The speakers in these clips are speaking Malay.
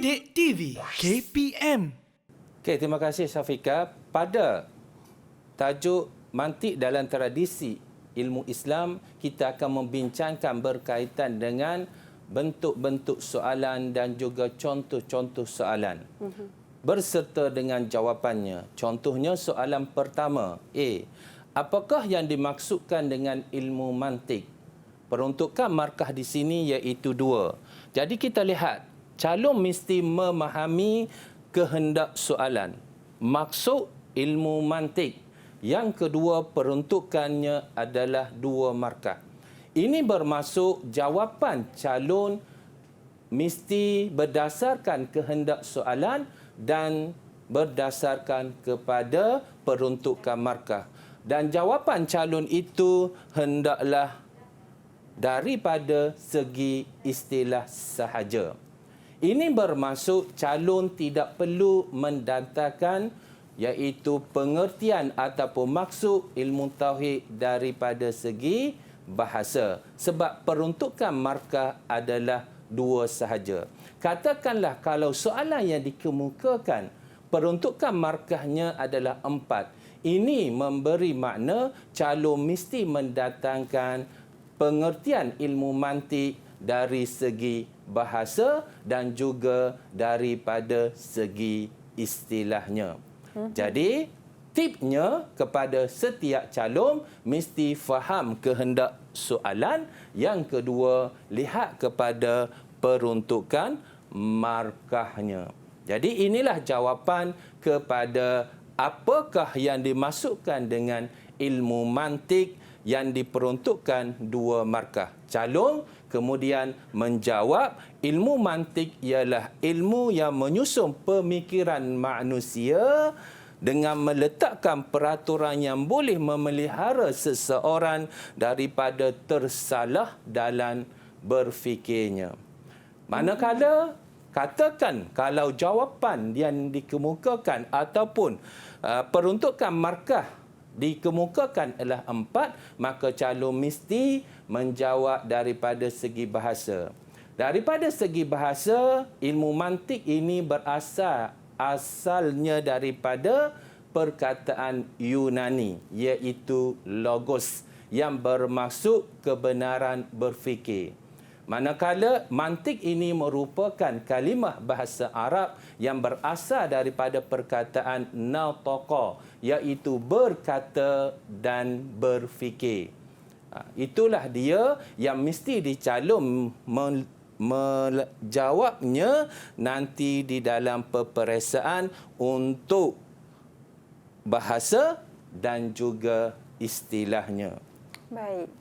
Didik TV KPM. Okey, terima kasih Syafiqah. Pada tajuk mantik dalam tradisi ilmu Islam, kita akan membincangkan berkaitan dengan bentuk-bentuk soalan dan juga contoh-contoh soalan berserta dengan jawapannya. Contohnya soalan pertama, A. Apakah yang dimaksudkan dengan ilmu mantik? Peruntukan markah di sini iaitu 2. Jadi kita lihat, calon mesti memahami kehendak soalan, maksud ilmu mantik. Yang kedua, peruntukannya adalah 2 markah. Ini bermaksud jawapan calon mesti berdasarkan kehendak soalan dan berdasarkan kepada peruntukan markah. Dan jawapan calon itu hendaklah daripada segi istilah sahaja. Ini bermaksud calon tidak perlu mendatangkan iaitu pengertian ataupun maksud ilmu tauhid daripada segi bahasa. Sebab peruntukan markah adalah 2 sahaja. Katakanlah kalau soalan yang dikemukakan peruntukan markahnya adalah 4. Ini memberi makna calon mesti mendatangkan pengertian ilmu mantik dari segi bahasa dan juga daripada segi istilahnya. Jadi, tipnya kepada setiap calon mesti faham kehendak soalan. Yang kedua, lihat kepada peruntukan markahnya. Jadi, inilah jawapan kepada apakah yang dimasukkan dengan ilmu mantik yang diperuntukkan 2 markah. Calon kemudian menjawab ilmu mantik ialah ilmu yang menyusun pemikiran manusia dengan meletakkan peraturan yang boleh memelihara seseorang daripada tersalah dalam berfikirnya. Manakala katakan kalau jawapan yang dikemukakan ataupun peruntukan markah dikemukakan adalah 4, maka calon mesti menjawab daripada segi bahasa. Daripada segi bahasa, ilmu mantik ini asalnya daripada perkataan Yunani, iaitu logos, yang bermaksud kebenaran berfikir. Manakala mantik ini merupakan kalimah bahasa Arab yang berasal daripada perkataan nataqa, iaitu berkata dan berfikir. Itulah dia yang mesti dicalon menjawabnya nanti di dalam peperiksaan untuk bahasa dan juga istilahnya. Baik.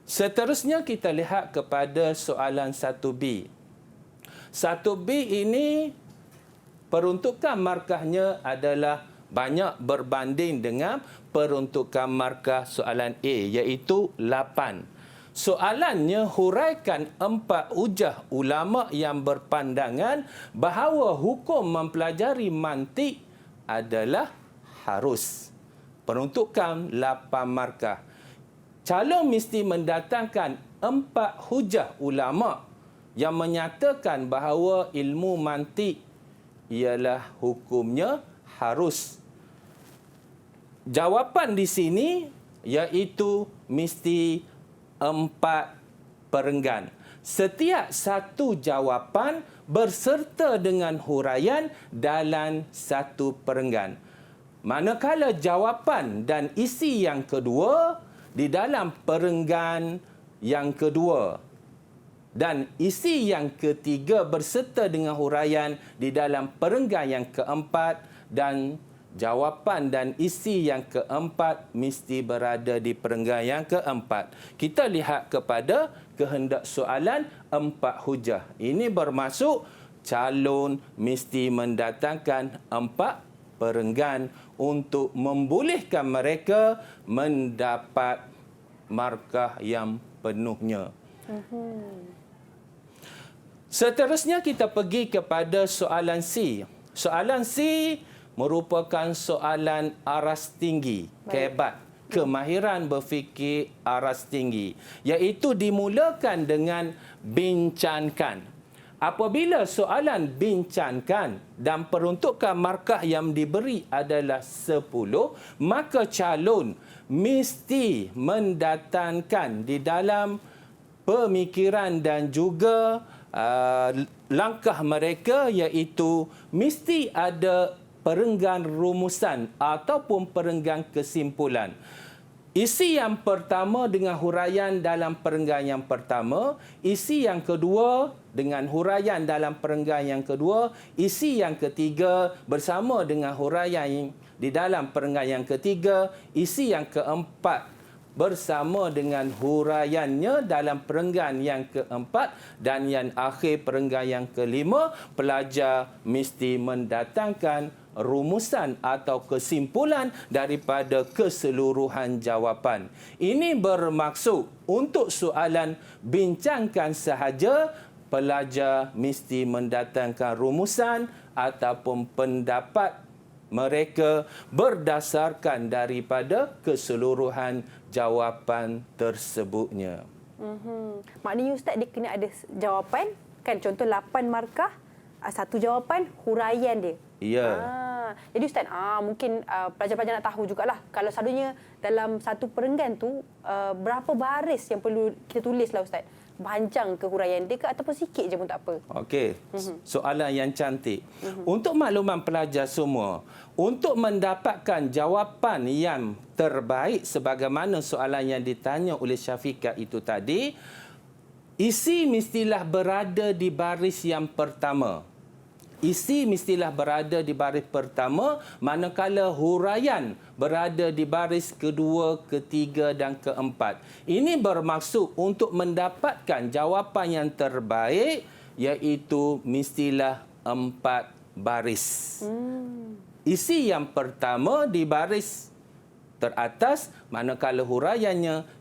Seterusnya kita lihat kepada soalan 1B. 1B ini peruntukan markahnya adalah banyak berbanding dengan peruntukan markah soalan A, iaitu 8. Soalannya huraikan 4 hujah ulama yang berpandangan bahawa hukum mempelajari mantik adalah harus. Peruntukan 8 markah. Calon mesti mendatangkan 4 hujah ulama yang menyatakan bahawa ilmu mantik ialah hukumnya harus. Jawapan di sini iaitu mesti 4 perenggan. Setiap satu jawapan berserta dengan huraian dalam 1 perenggan. Manakala jawapan dan isi yang kedua di dalam perenggan yang kedua dan isi yang ketiga berserta dengan huraian di dalam perenggan yang keempat, dan jawapan dan isi yang keempat mesti berada di perenggan yang keempat. Kita lihat kepada kehendak soalan 4 hujah. Ini bermaksud calon mesti mendatangkan 4 perenggan untuk membolehkan mereka mendapat markah yang penuhnya. Seterusnya kita pergi kepada soalan C. Soalan C merupakan soalan aras tinggi, kebat, kemahiran berfikir aras tinggi, iaitu dimulakan dengan bincangkan. Apabila soalan bincangkan dan peruntukan markah yang diberi adalah 10, maka calon mesti mendatangkan di dalam pemikiran dan juga langkah mereka, iaitu mesti ada perenggan rumusan ataupun perenggan kesimpulan. Isi yang pertama dengan huraian dalam perenggan yang pertama, isi yang kedua dengan huraian dalam perenggan yang kedua, isi yang ketiga bersama dengan huraian di dalam perenggan yang ketiga, isi yang keempat bersama dengan huraiannya dalam perenggan yang keempat, dan yang akhir perenggan yang kelima, pelajar mesti mendatangkan rumusan atau kesimpulan daripada keseluruhan jawapan. Ini bermaksud untuk soalan bincangkan sahaja, pelajar mesti mendatangkan rumusan ataupun pendapat mereka berdasarkan daripada keseluruhan jawapan tersebutnya. Maknanya Ustaz, dia kena ada jawapan, kan? Contoh 8 markah, satu jawapan, huraian dia. Ya. Jadi Ustaz, mungkin pelajar-pelajar nak tahu jugalah, kalau selalunya dalam satu perenggan tu, berapa baris yang perlu kita tulis lah Ustaz? Panjang ke huraian dia ke, ataupun sikit je pun tak apa? Okey, soalan yang cantik. Untuk makluman pelajar semua, untuk mendapatkan jawapan yang terbaik sebagaimana soalan yang ditanya oleh Syafiqah itu tadi, isi mestilah berada di baris yang pertama. Isi mestilah berada di baris pertama, manakala huraian berada di baris kedua, ketiga dan keempat. Ini bermaksud untuk mendapatkan jawapan yang terbaik, iaitu mestilah 4 baris. Isi yang pertama di baris teratas, manakala huraiannya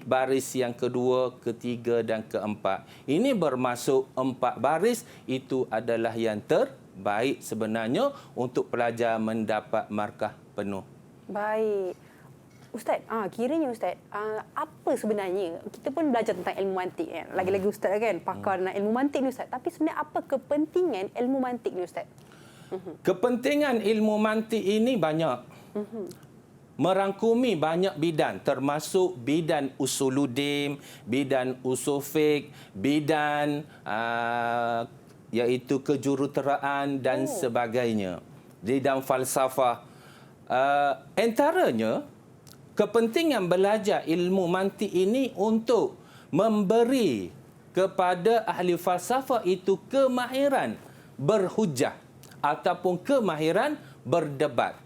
baris yang kedua, ketiga dan keempat. Ini bermaksud 4 baris itu adalah yang terbaik sebenarnya untuk pelajar mendapat markah penuh. Baik. Ustaz, kiranya Ustaz, apa sebenarnya, kita pun belajar tentang ilmu mantik kan? Lagi-lagi Ustaz kan, pakar nak ilmu mantik ni Ustaz. Tapi sebenarnya apa kepentingan ilmu mantik ni Ustaz? Kepentingan ilmu mantik ini banyak. Merangkumi banyak bidang, termasuk bidang usuluddin, bidang usul fiqh, bidang iaitu kejuruteraan dan sebagainya. Bidang falsafah. Antaranya, kepentingan belajar ilmu mantik ini untuk memberi kepada ahli falsafah itu kemahiran berhujah ataupun kemahiran berdebat.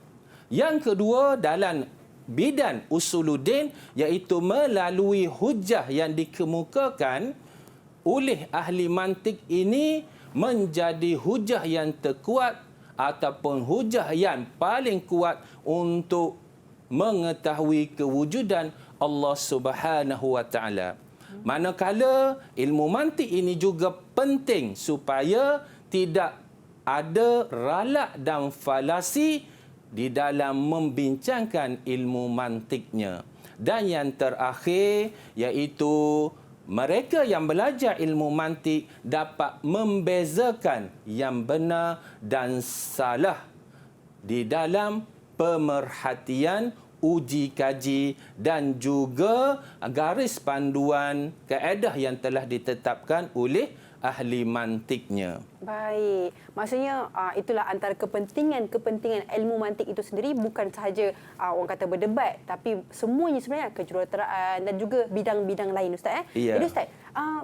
Yang kedua, dalam bidang usuluddin, iaitu melalui hujah yang dikemukakan oleh ahli mantik ini menjadi hujah yang terkuat ataupun hujah yang paling kuat untuk mengetahui kewujudan Allah Subhanahu wa taala. Manakala ilmu mantik ini juga penting supaya tidak ada ralak dan falasi di dalam membincangkan ilmu mantiknya. Dan yang terakhir, iaitu mereka yang belajar ilmu mantik dapat membezakan yang benar dan salah di dalam pemerhatian, uji kaji dan juga garis panduan kaedah yang telah ditetapkan oleh ahli mantiknya. Baik. Maksudnya itulah antara kepentingan ilmu mantik itu sendiri, bukan sahaja orang kata berdebat, tapi semuanya sebenarnya kejuruteraan dan juga bidang-bidang lain Ustaz. Ya. Jadi Ustaz,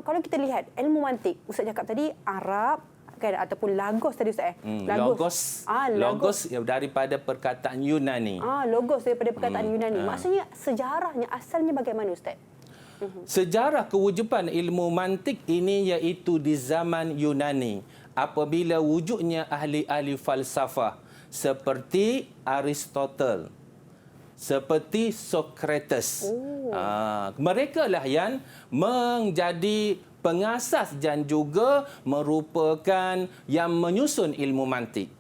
kalau kita lihat ilmu mantik, Ustaz cakap tadi Arab kan, ataupun logos tadi Ustaz. Logos daripada perkataan Yunani. Logos daripada perkataan Yunani. Maksudnya sejarahnya, asalnya bagaimana Ustaz? Sejarah kewujudan ilmu mantik ini iaitu di zaman Yunani, apabila wujudnya ahli-ahli falsafah seperti Aristotle, seperti Socrates. Mereka lah yang menjadi pengasas dan juga merupakan yang menyusun ilmu mantik.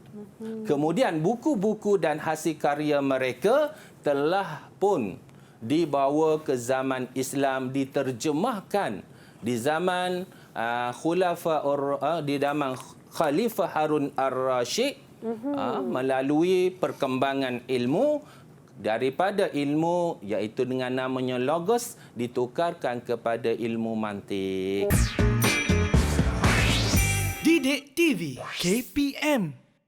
Kemudian buku-buku dan hasil karya mereka telah pun dibawa ke zaman Islam, diterjemahkan di zaman di zaman Khalifah Harun Ar-Rasyid melalui perkembangan ilmu daripada ilmu iaitu dengan namanya logos ditukarkan kepada ilmu mantik. Didik TV KPM